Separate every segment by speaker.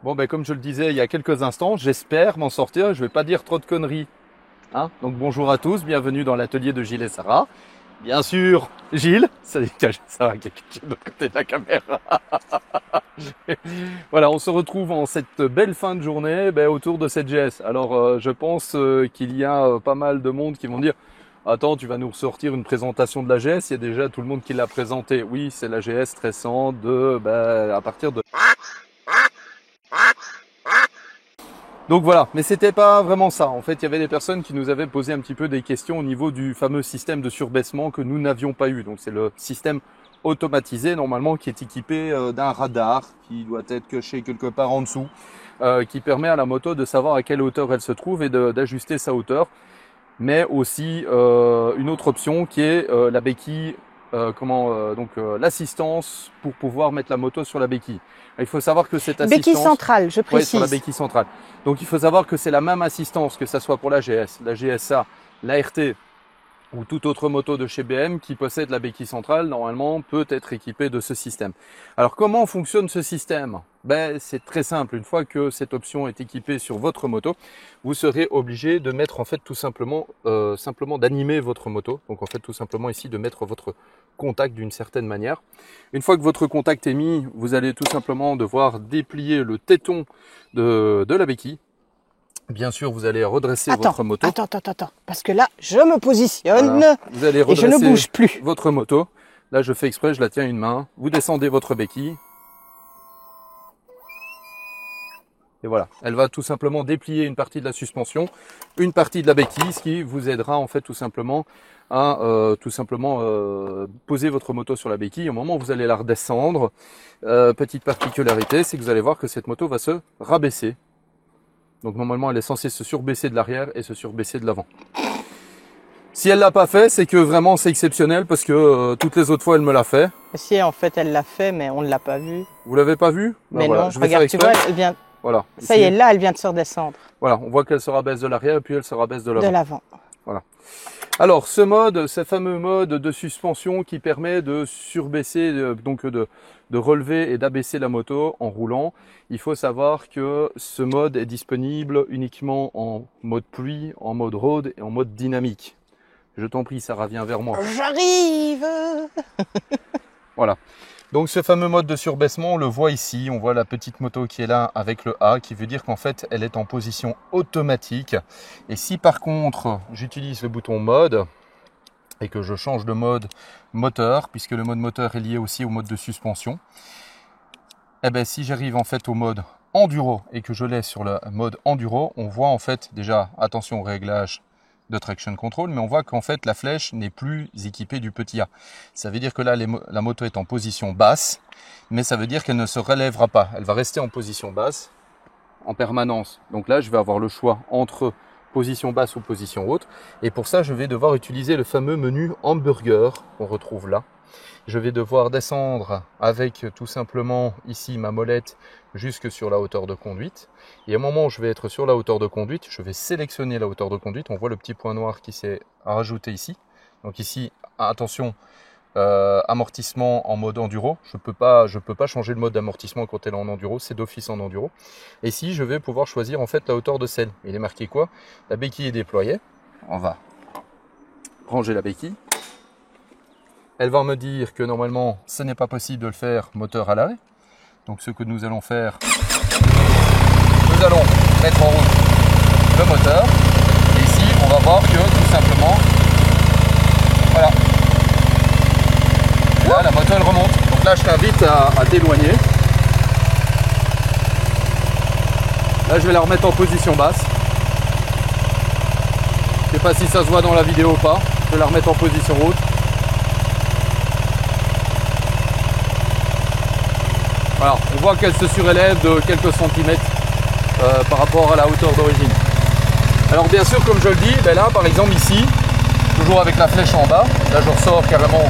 Speaker 1: Bon, ben, comme je le disais il y a quelques instants, j'espère m'en sortir. Je vais pas dire trop de conneries. Hein, donc bonjour à tous, bienvenue dans l'atelier de Gilles et Sarah. Bien sûr, Gilles, ça va, quelqu'un de l'autre côté de la caméra. Voilà, on se retrouve en cette belle fin de journée autour de cette GS. Alors, je pense qu'il y a pas mal de monde qui vont dire « Attends, tu vas nous ressortir une présentation de la GS ?» Il y a déjà tout le monde qui l'a présentée. Oui, c'est la GS récente à partir de... Donc voilà, mais c'était pas vraiment ça. En fait, il y avait des personnes qui nous avaient posé un petit peu des questions au niveau du fameux système de surbaissement que nous n'avions pas eu. Donc c'est le système automatisé normalement qui est équipé d'un radar qui doit être caché quelque part en dessous, qui permet à la moto de savoir à quelle hauteur elle se trouve et d'ajuster sa hauteur. Mais aussi une autre option qui est la béquille, l'assistance pour pouvoir mettre la moto sur la béquille. Il faut savoir que cette assistance...
Speaker 2: Béquille centrale, je précise.
Speaker 1: Oui, sur la béquille centrale. Donc il faut savoir que c'est la même assistance, que ça soit pour la GS, la GSA, la RT ou toute autre moto de chez BM qui possède la béquille centrale, normalement peut être équipée de ce système. Alors comment fonctionne ce système? C'est très simple. Une fois que cette option est équipée sur votre moto, vous serez obligé de mettre en fait tout simplement, d'animer votre moto. Donc en fait tout simplement ici de mettre votre contact d'une certaine manière. Une fois que votre contact est mis, vous allez tout simplement devoir déplier le téton de la béquille. Bien sûr, vous allez redresser votre moto.
Speaker 2: Attends, parce que là, je me positionne
Speaker 1: Vous allez redresser
Speaker 2: et je ne bouge plus.
Speaker 1: Votre moto. Là, je fais exprès, je la tiens à une main. Vous descendez votre béquille. Et voilà, elle va tout simplement déplier une partie de la suspension, une partie de la béquille, ce qui vous aidera en fait tout simplement à poser votre moto sur la béquille. Au moment où vous allez la redescendre, petite particularité, c'est que vous allez voir que cette moto va se rabaisser. Donc normalement, elle est censée se surbaisser de l'arrière et se surbaisser de l'avant. Si elle l'a pas fait, c'est que vraiment c'est exceptionnel parce que toutes les autres fois, elle me l'a fait.
Speaker 2: Si, en fait, elle l'a fait, mais on ne l'a pas vu.
Speaker 1: Vous l'avez pas vu?
Speaker 2: Mais
Speaker 1: voilà,
Speaker 2: non,
Speaker 1: je vais
Speaker 2: regarde,
Speaker 1: faire
Speaker 2: tu
Speaker 1: exprès.
Speaker 2: vois, elle vient...
Speaker 1: Voilà.
Speaker 2: Ça y est, là, elle vient de se redescendre.
Speaker 1: Voilà, on voit qu'elle se rabaisse de l'arrière et puis elle se rabaisse de l'avant.
Speaker 2: De l'avant.
Speaker 1: Voilà. Alors, ce fameux mode de suspension qui permet de surbaisser, de relever et d'abaisser la moto en roulant, il faut savoir que ce mode est disponible uniquement en mode pluie, en mode road et en mode dynamique. Je t'en prie, Sarah, viens vers moi.
Speaker 2: J'arrive.
Speaker 1: Voilà. Donc ce fameux mode de surbaissement, on le voit ici, on voit la petite moto qui est là avec le A, qui veut dire qu'en fait elle est en position automatique. Et si par contre j'utilise le bouton mode et que je change de mode moteur, puisque le mode moteur est lié aussi au mode de suspension, si j'arrive en fait au mode enduro et que je laisse sur le mode enduro, on voit en fait déjà, attention au réglage de traction control, mais on voit qu'en fait la flèche n'est plus équipée du petit A. Ça veut dire que là la moto est en position basse, mais ça veut dire qu'elle ne se relèvera pas. Elle va rester en position basse en permanence. Donc là je vais avoir le choix entre position basse ou position haute, et pour ça je vais devoir utiliser le fameux menu hamburger qu'on retrouve là. Je vais devoir descendre avec tout simplement ici ma molette jusque sur la hauteur de conduite. Et au moment où je vais être sur la hauteur de conduite, je vais sélectionner la hauteur de conduite. On voit le petit point noir qui s'est rajouté ici. Donc ici, attention, amortissement en mode enduro. Je peux pas changer le mode d'amortissement quand elle est en enduro, c'est d'office en enduro. Et ici, je vais pouvoir choisir en fait la hauteur de selle. Il est marqué quoi? La béquille est déployée. On va ranger la béquille. Elle va me dire que normalement, ce n'est pas possible de le faire moteur à l'arrêt. Donc ce que nous allons faire, nous allons mettre en route le moteur. Et ici, on va voir que tout simplement, voilà. Et là, la moto elle remonte. Donc là, je t'invite à t'éloigner. Là, je vais la remettre en position basse. Je ne sais pas si ça se voit dans la vidéo ou pas. Je vais la remettre en position haute. Voilà, on voit qu'elle se surélève de quelques centimètres par rapport à la hauteur d'origine. Alors bien sûr, comme je le dis, ben là par exemple ici, toujours avec la flèche en bas, là je ressors carrément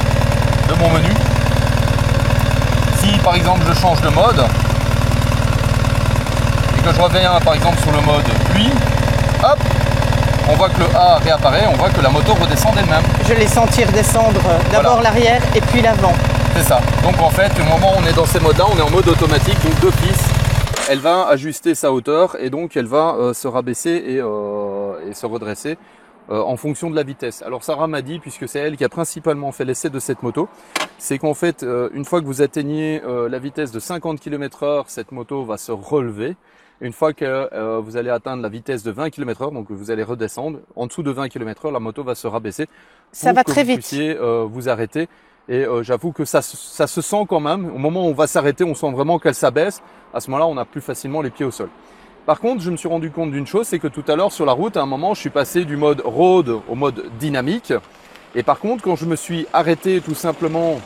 Speaker 1: de mon menu. Si par exemple je change de mode et que je reviens par exemple sur le mode pluie, hop, on voit que le A réapparaît, on voit que la moto redescend d'elle-même.
Speaker 2: Je les sens redescendre d'abord l'arrière et puis l'avant.
Speaker 1: C'est ça. Donc en fait, au moment où on est dans ces modes-là, on est en mode automatique, donc d'office, elle va ajuster sa hauteur et donc elle va se rabaisser et se redresser en fonction de la vitesse. Alors Sarah m'a dit, puisque c'est elle qui a principalement fait l'essai de cette moto, c'est qu'en fait, une fois que vous atteignez la vitesse de 50 km/h, cette moto va se relever. Une fois que vous allez atteindre la vitesse de 20 km/h, donc vous allez redescendre, en dessous de 20 km/h, la moto va se rabaisser.
Speaker 2: Ça va
Speaker 1: pour que
Speaker 2: très
Speaker 1: vous
Speaker 2: vite.
Speaker 1: puissiez vous arrêter. Et j'avoue que ça se sent quand même. Au moment où on va s'arrêter, on sent vraiment qu'elle s'abaisse. À ce moment-là, on a plus facilement les pieds au sol. Par contre, je me suis rendu compte d'une chose, c'est que tout à l'heure sur la route, à un moment, je suis passé du mode road au mode dynamique. Et par contre, quand je me suis arrêté tout simplement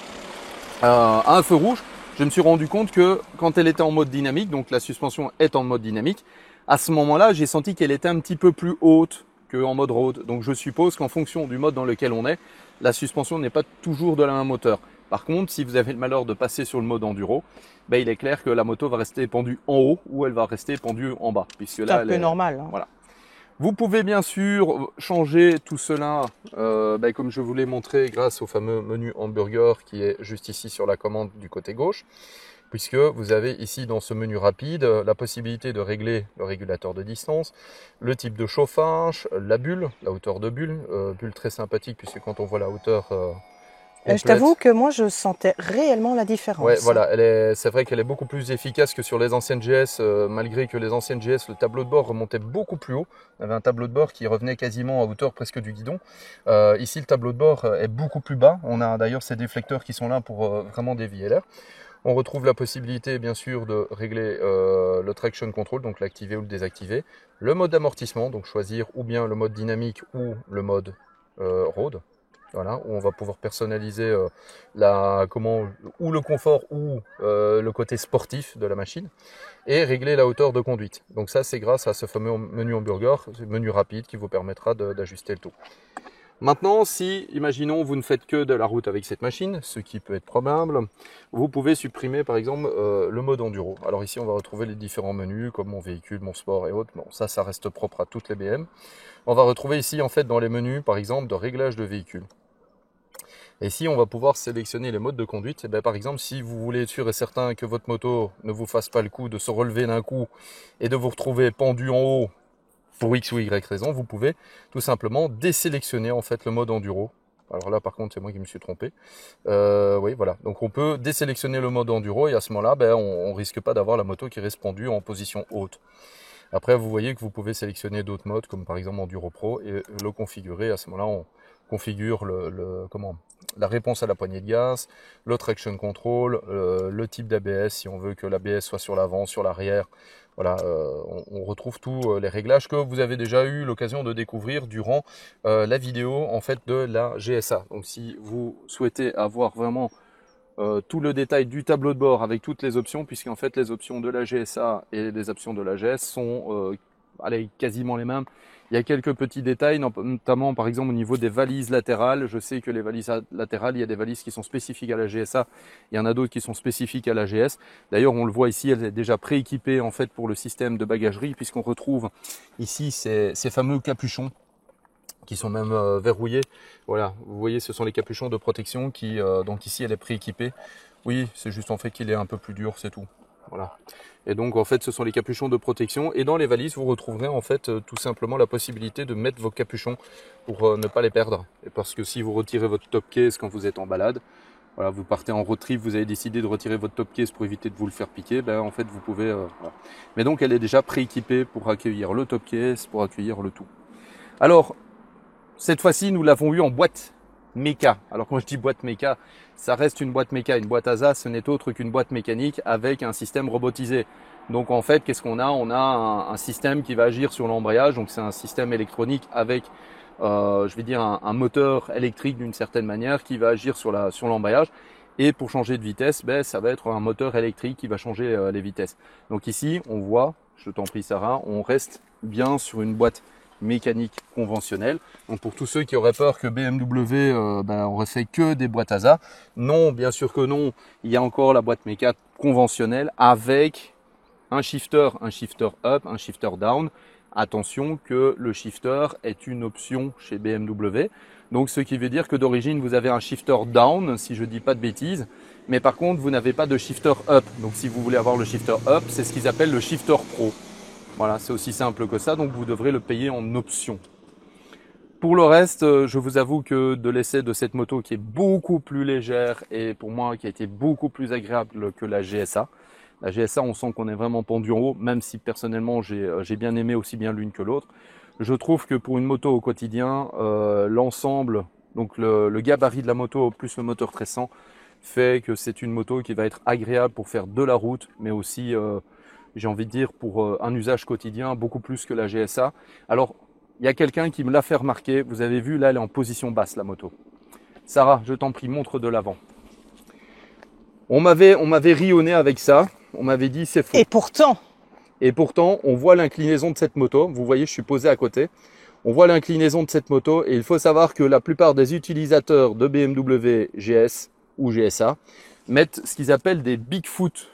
Speaker 1: à un feu rouge, je me suis rendu compte que quand elle était en mode dynamique, donc la suspension est en mode dynamique, à ce moment-là, j'ai senti qu'elle était un petit peu plus haute qu'en mode road. Donc je suppose qu'en fonction du mode dans lequel on est, la suspension n'est pas toujours de la même hauteur. Par contre, si vous avez le malheur de passer sur le mode enduro, ben, il est clair que la moto va rester pendue en haut ou elle va rester pendue en bas.
Speaker 2: C'est un peu normal. Hein.
Speaker 1: Voilà. Vous pouvez bien sûr changer tout cela, ben, comme je vous l'ai montré, grâce au fameux menu hamburger qui est juste ici sur la commande du côté gauche. Puisque vous avez ici dans ce menu rapide la possibilité de régler le régulateur de distance, le type de chauffage, la bulle, la hauteur de bulle, bulle très sympathique puisque quand on voit la hauteur
Speaker 2: je t'avoue que moi je sentais réellement la différence.
Speaker 1: Ouais, voilà, c'est vrai qu'elle est beaucoup plus efficace que sur les anciennes GS, malgré que les anciennes GS, le tableau de bord remontait beaucoup plus haut. On avait un tableau de bord qui revenait quasiment à hauteur presque du guidon. Ici, le tableau de bord est beaucoup plus bas. On a d'ailleurs ces déflecteurs qui sont là pour vraiment dévier l'air. On retrouve la possibilité bien sûr de régler le traction control, donc l'activer ou le désactiver. Le mode d'amortissement, donc choisir ou bien le mode dynamique ou le mode road. Voilà, où on va pouvoir personnaliser ou le confort ou le côté sportif de la machine. Et régler la hauteur de conduite. Donc ça c'est grâce à ce fameux menu hamburger, ce menu rapide qui vous permettra d'ajuster le tout. Maintenant, si, imaginons, vous ne faites que de la route avec cette machine, ce qui peut être probable, vous pouvez supprimer par exemple le mode enduro. Alors ici, on va retrouver les différents menus, comme mon véhicule, mon sport et autres. Bon, ça reste propre à toutes les BM. On va retrouver ici, en fait, dans les menus, par exemple, de réglage de véhicule. Et si on va pouvoir sélectionner les modes de conduite, et bien, par exemple, si vous voulez être sûr et certain que votre moto ne vous fasse pas le coup de se relever d'un coup et de vous retrouver pendu en haut, pour X ou Y raison, vous pouvez tout simplement désélectionner en fait le mode enduro. Alors là par contre c'est moi qui me suis trompé. Oui voilà, donc on peut désélectionner le mode enduro et à ce moment-là ben, on risque pas d'avoir la moto qui reste pendue en position haute. Après vous voyez que vous pouvez sélectionner d'autres modes comme par exemple Enduro Pro et le configurer. À ce moment-là on configure la réponse à la poignée de gaz, le traction control, le type d'ABS si on veut que l'ABS soit sur l'avant, sur l'arrière. Voilà, on retrouve tous les réglages que vous avez déjà eu l'occasion de découvrir durant la vidéo en fait de la GSA. Donc si vous souhaitez avoir vraiment tout le détail du tableau de bord avec toutes les options, puisqu'en fait les options de la GSA et les options de la GS sont quasiment les mêmes. Il y a quelques petits détails, notamment par exemple au niveau des valises latérales. Je sais que les valises latérales, il y a des valises qui sont spécifiques à la GSA, il y en a d'autres qui sont spécifiques à la GS. D'ailleurs, on le voit ici, elle est déjà prééquipée en fait pour le système de bagagerie, puisqu'on retrouve ici ces fameux capuchons qui sont même verrouillés. Voilà, vous voyez, ce sont les capuchons de protection qui, donc ici, elle est prééquipée. Oui, c'est juste en fait qu'il est un peu plus dur, c'est tout. Voilà. Et donc en fait, ce sont les capuchons de protection. Et dans les valises, vous retrouverez en fait tout simplement la possibilité de mettre vos capuchons pour ne pas les perdre. Et parce que si vous retirez votre top case quand vous êtes en balade, voilà, vous partez en road trip, vous avez décidé de retirer votre top case pour éviter de vous le faire piquer, ben en fait vous pouvez. Voilà. Mais donc elle est déjà prééquipée pour accueillir le top case, pour accueillir le tout. Alors cette fois-ci, nous l'avons eu en boîte méca. Alors quand je dis boîte méca, ça reste une boîte méca. Une boîte ASA, ce n'est autre qu'une boîte mécanique avec un système robotisé. Donc en fait, qu'est-ce qu'on a? On a un système qui va agir sur l'embrayage. Donc c'est un système électronique avec, je vais dire, un moteur électrique d'une certaine manière qui va agir sur l'embrayage. Et pour changer de vitesse, ben, ça va être un moteur électrique qui va changer les vitesses. Donc ici, on voit, je t'en prie Sarah, on reste bien sur une boîte mécanique conventionnelle. Donc pour tous ceux qui auraient peur que BMW aurait fait que des boîtes ASA, non, bien sûr que non. Il y a encore la boîte méca conventionnelle avec un shifter up, un shifter down. Attention que le shifter est une option chez BMW. Donc ce qui veut dire que d'origine vous avez un shifter down, si je dis pas de bêtises, mais par contre vous n'avez pas de shifter up. Donc si vous voulez avoir le shifter up, c'est ce qu'ils appellent le shifter pro. Voilà, c'est aussi simple que ça, donc vous devrez le payer en option. Pour le reste, je vous avoue que de l'essai de cette moto qui est beaucoup plus légère et pour moi qui a été beaucoup plus agréable que la GSA. La GSA, on sent qu'on est vraiment pendu en haut, même si personnellement j'ai bien aimé aussi bien l'une que l'autre. Je trouve que pour une moto au quotidien, l'ensemble, donc le gabarit de la moto plus le moteur tressant, fait que c'est une moto qui va être agréable pour faire de la route, mais aussi j'ai envie de dire pour un usage quotidien beaucoup plus que la GSA. Alors, il y a quelqu'un qui me l'a fait remarquer. Vous avez vu, là, elle est en position basse, la moto. Sarah, je t'en prie, montre de l'avant. On m'avait ri au nez avec ça. On m'avait dit, c'est faux. Et pourtant, on voit l'inclinaison de cette moto. Vous voyez, je suis posé à côté. On voit l'inclinaison de cette moto. Et il faut savoir que la plupart des utilisateurs de BMW GS ou GSA mettent ce qu'ils appellent des Bigfoot.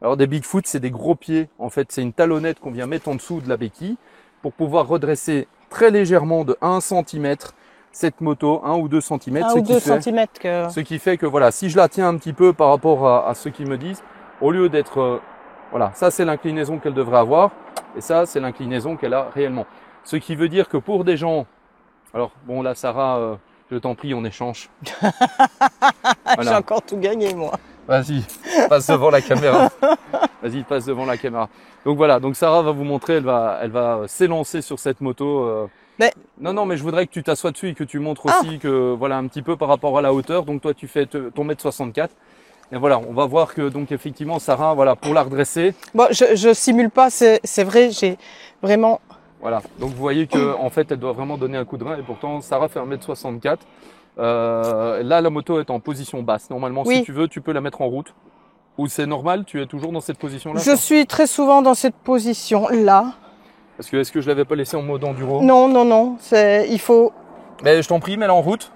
Speaker 1: Alors des Bigfoot, c'est des gros pieds. En fait, c'est une talonnette qu'on vient mettre en dessous de la béquille pour pouvoir redresser très légèrement de 1 cm cette moto, 1 ou 2 cm.
Speaker 2: 1 ou 2 cm.
Speaker 1: Ce qui fait que voilà, si je la tiens un petit peu par rapport à ceux qui me disent, au lieu d'être, voilà, ça c'est l'inclinaison qu'elle devrait avoir et ça c'est l'inclinaison qu'elle a réellement. Ce qui veut dire que pour des gens, alors bon là Sarah, je t'en prie, on échange.
Speaker 2: Voilà. J'ai encore tout gagné moi.
Speaker 1: Vas-y, passe devant la caméra. Vas-y, passe devant la caméra. Donc voilà, donc Sarah va vous montrer, elle va s'élancer sur cette moto.
Speaker 2: Mais...
Speaker 1: Non, mais je voudrais que tu t'assoies dessus et que tu montres aussi que voilà un petit peu par rapport à la hauteur. Donc toi, tu fais ton 1m64. Et voilà, on va voir que donc effectivement Sarah, voilà, pour la redresser.
Speaker 2: Bon, je simule pas, c'est vrai, j'ai vraiment.
Speaker 1: Voilà, donc vous voyez que en fait, elle doit vraiment donner un coup de rein et pourtant Sarah fait 1m64. Là, la moto est en position basse. Normalement,
Speaker 2: oui.
Speaker 1: Si tu veux, tu peux la mettre en route. Ou c'est normal, tu es toujours dans cette position-là?
Speaker 2: Je suis très souvent dans cette position-là.
Speaker 1: Parce que est-ce que je l'avais pas laissé en mode enduro?
Speaker 2: Non, il faut...
Speaker 1: Mais je t'en prie, mets-la en route.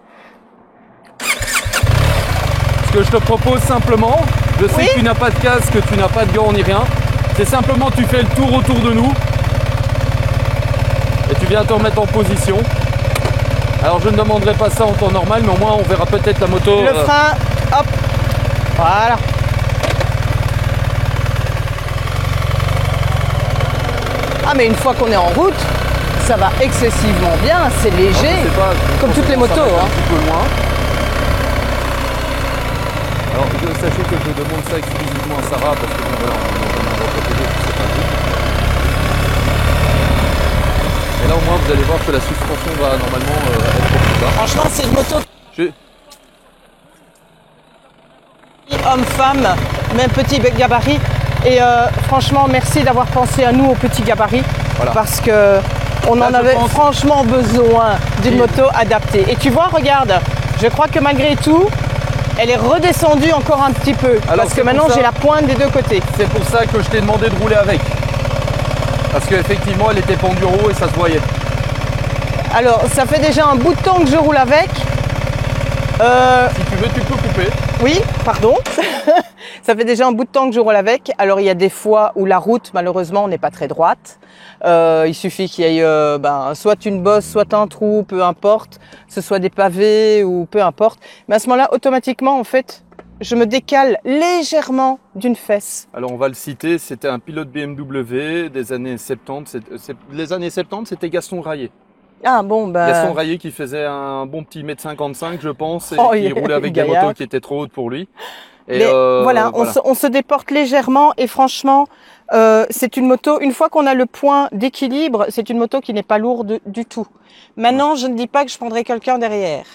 Speaker 1: Ce que je te propose simplement, je sais que tu n'as pas de casque, tu n'as pas de gants ni rien. C'est simplement tu fais le tour autour de nous. Et tu viens te remettre en position. Alors je ne demanderai pas ça en temps normal, mais au moins on verra peut-être la moto.
Speaker 2: Le frein, hop, voilà. Ah mais une fois qu'on est en route, ça va excessivement bien, c'est léger, comme toutes les motos.
Speaker 1: Un petit peu loin. Alors sachez que je demande ça exclusivement à Sarah parce que bon, voilà, on est dans un endroit protégé, c'est pas tout. Et là au moins vous allez voir que la suspension va normalement être beaucoup bas.
Speaker 2: Franchement c'est une moto homme-femme, même petit gabarit. Et franchement merci d'avoir pensé à nous aux petits gabarits. Voilà. Parce que on en avait franchement besoin d'une moto adaptée. Et tu vois, regarde, je crois que malgré tout, elle est redescendue encore un petit peu. Alors parce que maintenant j'ai la pointe des deux côtés.
Speaker 1: C'est pour ça que je t'ai demandé de rouler avec. Parce qu'effectivement elle était pendue en haut et ça se voyait.
Speaker 2: Alors ça fait déjà un bout de temps que je roule avec.
Speaker 1: Si tu veux tu peux couper.
Speaker 2: Oui, pardon. Ça fait déjà un bout de temps que je roule avec. Alors, il y a des fois où la route, malheureusement, n'est pas très droite. Il suffit qu'il y ait soit une bosse, soit un trou, peu importe. Ce soit des pavés ou peu importe. Mais à ce moment-là, automatiquement, en fait, je me décale légèrement d'une fesse.
Speaker 1: Alors, on va le citer. C'était un pilote BMW des années 70. Les années 70, c'était Gaston Raillet.
Speaker 2: Ah bon, bah...
Speaker 1: Gaston Raillet qui faisait un bon petit 1m55, je pense, et qui roulait avec des
Speaker 2: gaillard.
Speaker 1: motos qui étaient trop hautes pour lui. Et
Speaker 2: mais voilà. On se déporte légèrement et franchement, c'est une moto, une fois qu'on a le point d'équilibre, c'est une moto qui n'est pas lourde du tout. Maintenant, je ne dis pas que je prendrai quelqu'un derrière.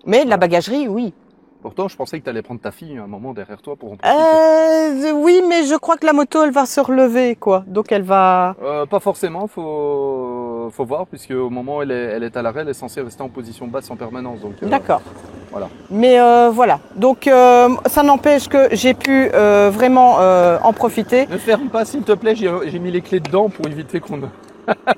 Speaker 2: Mais la bagagerie, oui.
Speaker 1: Pourtant, je pensais que tu allais prendre ta fille un moment derrière toi pour en profiter.
Speaker 2: Oui, mais je crois que la moto, elle va se relever, quoi. Donc, elle va...
Speaker 1: Pas forcément, faut voir, puisque au moment où elle est à l'arrêt, elle est censée rester en position basse en permanence.
Speaker 2: D'accord.
Speaker 1: Voilà.
Speaker 2: Mais voilà. Donc, ça n'empêche que j'ai pu vraiment en profiter.
Speaker 1: Ne ferme pas, s'il te plaît. J'ai mis les clés dedans pour éviter qu'on ne...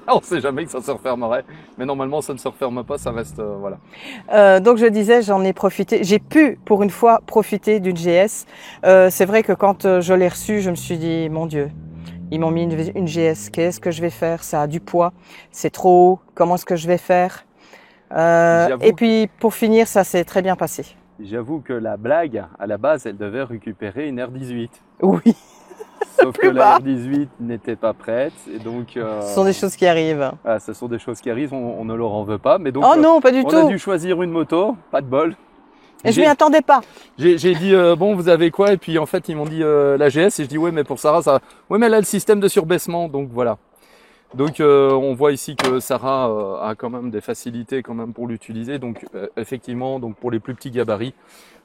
Speaker 1: On ne sait jamais que ça se refermerait, mais normalement ça ne se referme pas, ça reste voilà.
Speaker 2: Donc je disais, j'en ai profité. J'ai pu pour une fois profiter d'une GS. C'est vrai que quand je l'ai reçue, je me suis dit, mon Dieu, ils m'ont mis une GS. Qu'est-ce que je vais faire? Ça a du poids, c'est trop haut. Comment est-ce que je vais faire? Et puis pour finir, ça s'est très bien passé.
Speaker 1: J'avoue que la blague, à la base, elle devait récupérer une R18.
Speaker 2: Oui.
Speaker 1: Sauf que la R18 n'était pas prête et donc...
Speaker 2: Ce sont des choses qui arrivent.
Speaker 1: Ah, ce sont des choses qui arrivent, on ne leur en veut pas. Mais donc,
Speaker 2: oh non, pas du tout.
Speaker 1: On a dû choisir une moto, pas de bol.
Speaker 2: Et je m'y attendais pas.
Speaker 1: J'ai dit, bon, vous avez quoi? Et puis en fait, ils m'ont dit la GS. Et je dis, ouais, mais pour Sarah, ça... Ouais, mais elle a le système de surbaissement, donc voilà. Donc on voit ici que Sarah a quand même des facilités quand même pour l'utiliser. Donc effectivement, donc pour les plus petits gabarits,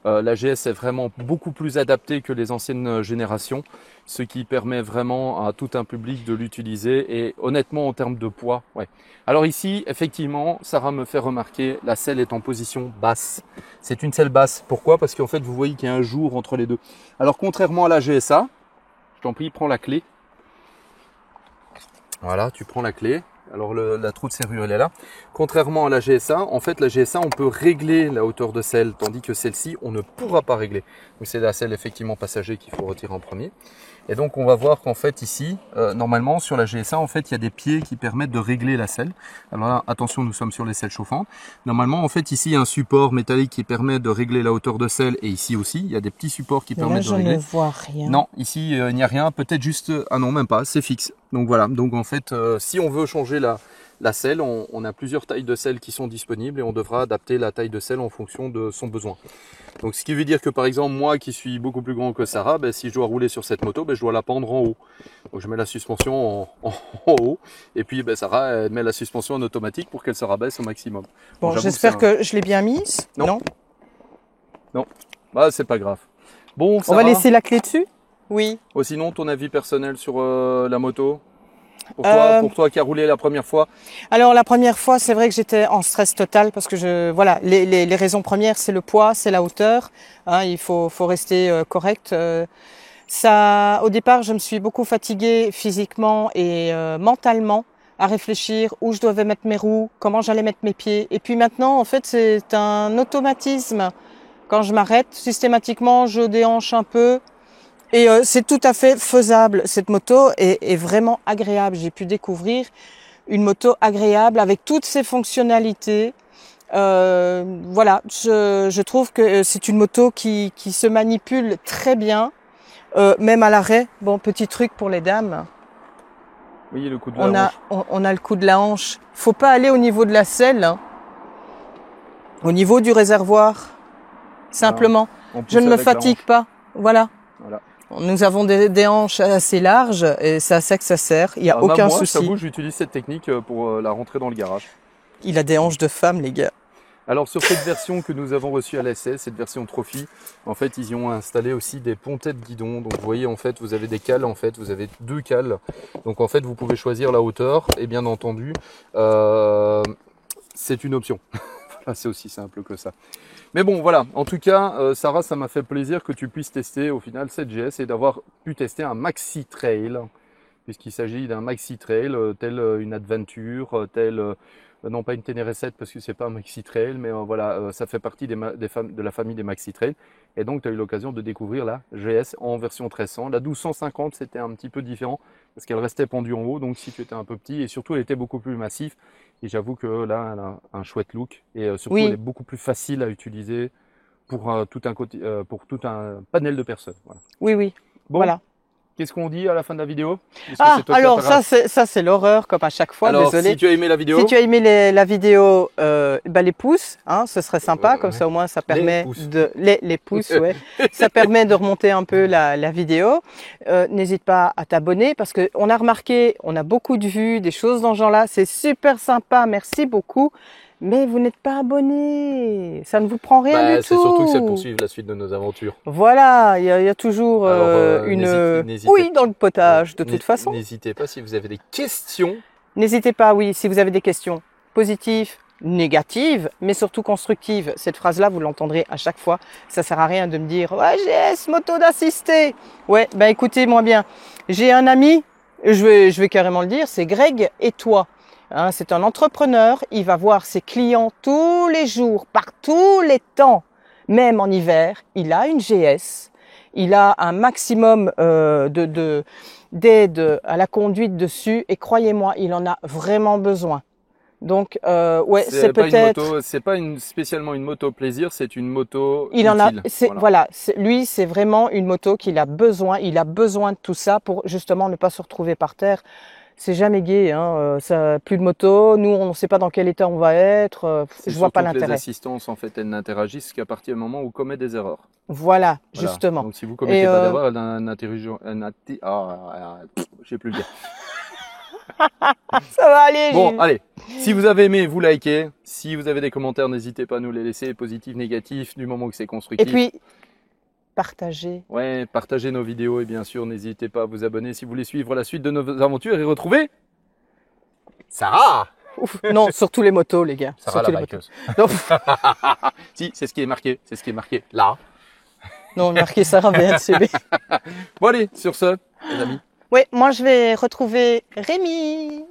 Speaker 1: la GS est vraiment beaucoup plus adaptée que les anciennes générations, ce qui permet vraiment à tout un public de l'utiliser. Et honnêtement, en termes de poids, ouais. Alors ici, effectivement, Sarah me fait remarquer, la selle est en position basse. C'est une selle basse. Pourquoi? Parce qu'en fait, vous voyez qu'il y a un jour entre les deux. Alors contrairement à la GSA, je t'en prie, prends la clé. Voilà, tu prends la clé. Alors la trou de serrure, elle est là. Contrairement à la GSA, en fait, la GSA, on peut régler la hauteur de selle, tandis que celle-ci, on ne pourra pas régler. Donc c'est la selle effectivement passager qu'il faut retirer en premier. Et donc on va voir qu'en fait ici, normalement sur la GSA, en fait, il y a des pieds qui permettent de régler la selle. Alors là, attention, nous sommes sur les selles chauffantes. Normalement, en fait, ici, il y a un support métallique qui permet de régler la hauteur de selle. Et ici aussi, il y a des petits supports qui permettent de régler.
Speaker 2: Je ne vois rien.
Speaker 1: Non, ici, il n'y a rien. Peut-être juste... Ah non, même pas, c'est fixe. Donc voilà, donc en fait, si on veut changer la selle, on a plusieurs tailles de selle qui sont disponibles et on devra adapter la taille de selle en fonction de son besoin. Donc ce qui veut dire que par exemple, moi qui suis beaucoup plus grand que Sarah, ben, si je dois rouler sur cette moto, ben, je dois la pendre en haut. Donc je mets la suspension en haut et puis ben, Sarah elle met la suspension en automatique pour qu'elle se rabaisse au maximum.
Speaker 2: Bon, j'espère que je l'ai bien mise.
Speaker 1: Non. Non, bah, c'est pas grave. Bon, Sarah,
Speaker 2: on va laisser la clé dessus. Oui.
Speaker 1: Oh, sinon, ton avis personnel sur la moto? Pour toi qui as roulé la première fois?
Speaker 2: Alors la première fois, c'est vrai que j'étais en stress total parce que voilà, les raisons premières, c'est le poids, c'est la hauteur. Hein, il faut rester correct. Ça, au départ, je me suis beaucoup fatiguée physiquement et mentalement à réfléchir où je devais mettre mes roues, comment j'allais mettre mes pieds. Et puis maintenant, en fait, c'est un automatisme. Quand je m'arrête, systématiquement, je déhanche un peu. Et c'est tout à fait faisable. Cette moto est vraiment agréable. J'ai pu découvrir une moto agréable avec toutes ses fonctionnalités. Voilà, je trouve que c'est une moto qui se manipule très bien, même à l'arrêt. Bon, petit truc pour les dames.
Speaker 1: Oui, le coup de la hanche.
Speaker 2: On a le coup de la hanche. Faut pas aller au niveau de la selle, hein. Au niveau du réservoir. Simplement. Je ne me fatigue pas. Voilà. Nous avons des hanches assez larges et c'est à ça que ça sert. Il n'y a aucun souci.
Speaker 1: Moi, j'utilise cette technique pour la rentrée dans le garage.
Speaker 2: Il a des hanches de femme, les gars.
Speaker 1: Alors, sur cette version que nous avons reçue à l'essai, cette version Trophy, en fait, ils y ont installé aussi des pontets de guidon. Donc, vous voyez, en fait, vous avez des cales. En fait, vous avez 2 cales. Donc, en fait, vous pouvez choisir la hauteur. Et bien entendu, c'est une option. Voilà, c'est aussi simple que ça. Mais bon, voilà. En tout cas, Sarah, ça m'a fait plaisir que tu puisses tester au final cette GS et d'avoir pu tester un Maxi Trail. puisqu'il s'agit d'un maxi trail, tel une Adventure, non pas une Ténéré 7 parce que c'est pas un maxi trail, mais voilà, ça fait partie de la famille des maxi trail. Et donc tu as eu l'occasion de découvrir la GS en version 1300. La 1250 c'était un petit peu différent parce qu'elle restait pendue en haut, donc si tu étais un peu petit, et surtout elle était beaucoup plus massif. Et j'avoue que là elle a un chouette look et surtout elle est beaucoup plus facile à utiliser pour tout un panel de personnes. Voilà.
Speaker 2: Oui, oui.
Speaker 1: Bon.
Speaker 2: Voilà.
Speaker 1: Qu'est-ce qu'on dit à la fin de la vidéo?
Speaker 2: Alors ça c'est l'horreur comme à chaque fois.
Speaker 1: Alors,
Speaker 2: désolé.
Speaker 1: si tu as aimé la vidéo,
Speaker 2: si tu as aimé la vidéo, les pouces, hein, ce serait sympa, comme ça au moins ça permet les pouces, ouais, ça permet de remonter un peu la vidéo. N'hésite pas à t'abonner parce que on a remarqué, on a beaucoup de vues, des choses dans ce genre-là, c'est super sympa, merci beaucoup. Mais vous n'êtes pas abonné, ça ne vous prend rien du tout.
Speaker 1: C'est surtout que c'est pour suivre la suite de nos aventures.
Speaker 2: Voilà, il y a toujours une houille dans le potage de toute façon.
Speaker 1: N'hésitez pas si vous avez des questions.
Speaker 2: N'hésitez pas, oui, si vous avez des questions positives, négatives, mais surtout constructives. Cette phrase-là, vous l'entendrez à chaque fois. Ça sert à rien de me dire « Ouais, GS, moto d'assister ». Ouais, ben écoutez-moi bien, j'ai un ami, je vais carrément le dire, c'est Greg et toi. Hein, c'est un entrepreneur, il va voir ses clients tous les jours, par tous les temps, même en hiver. Il a une GS, il a un maximum d'aide à la conduite dessus et croyez-moi, il en a vraiment besoin. Donc, ouais, c'est peut-être.
Speaker 1: C'est pas spécialement une moto plaisir, c'est une moto.
Speaker 2: Il en a. Voilà, lui, c'est vraiment une moto qu'il a besoin. Il a besoin de tout ça pour justement ne pas se retrouver par terre. C'est jamais gai, hein. Ça, plus de moto. Nous, on ne sait pas dans quel état on va être. Je vois pas l'intérêt.
Speaker 1: Les assistances, en fait, elles n'interagissent qu'à partir du moment où on commet des erreurs.
Speaker 2: Voilà, justement.
Speaker 1: Donc, si vous commettez pas d'erreur, elle a un intelligent. J'ai plus le dire.
Speaker 2: Ça va aller.
Speaker 1: Bon, allez. Si vous avez aimé, vous likez. Si vous avez des commentaires, n'hésitez pas à nous les laisser, positifs, négatifs, du moment que c'est constructif.
Speaker 2: Et puis, partagez.
Speaker 1: Ouais, partagez nos vidéos et bien sûr, n'hésitez pas à vous abonner si vous voulez suivre la suite de nos aventures et retrouver Sarah.
Speaker 2: Ouf, non, surtout les motos, les gars.
Speaker 1: Sarah
Speaker 2: surtout
Speaker 1: la bikeuse. Si, c'est ce qui est marqué. C'est ce qui est marqué là.
Speaker 2: Non, marqué Sarah VNCB.
Speaker 1: Bon allez, sur ce, les amis.
Speaker 2: Oui, moi je vais retrouver Rémi.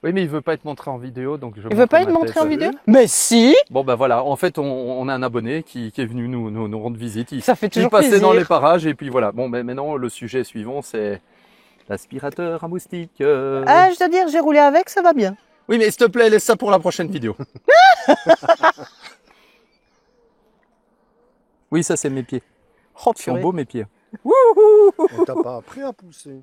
Speaker 1: Oui, mais il veut pas être montré en vidéo, donc
Speaker 2: il veut pas être montré en vidéo. Mais si.
Speaker 1: Bon ben voilà, en fait, on a un abonné qui est venu nous rendre visite.
Speaker 2: Ça fait toujours
Speaker 1: plaisir. Il passait
Speaker 2: plaisir.
Speaker 1: dans les parages et puis voilà. Bon, ben maintenant le sujet suivant, c'est l'aspirateur à moustiques.
Speaker 2: Ah, je dois dire, j'ai roulé avec, ça va bien.
Speaker 1: Oui, mais s'il te plaît, laisse ça pour la prochaine vidéo. Oui, ça c'est mes pieds.
Speaker 2: Oh,
Speaker 1: ils sont beaux mes pieds.
Speaker 3: On t'a pas appris à pousser.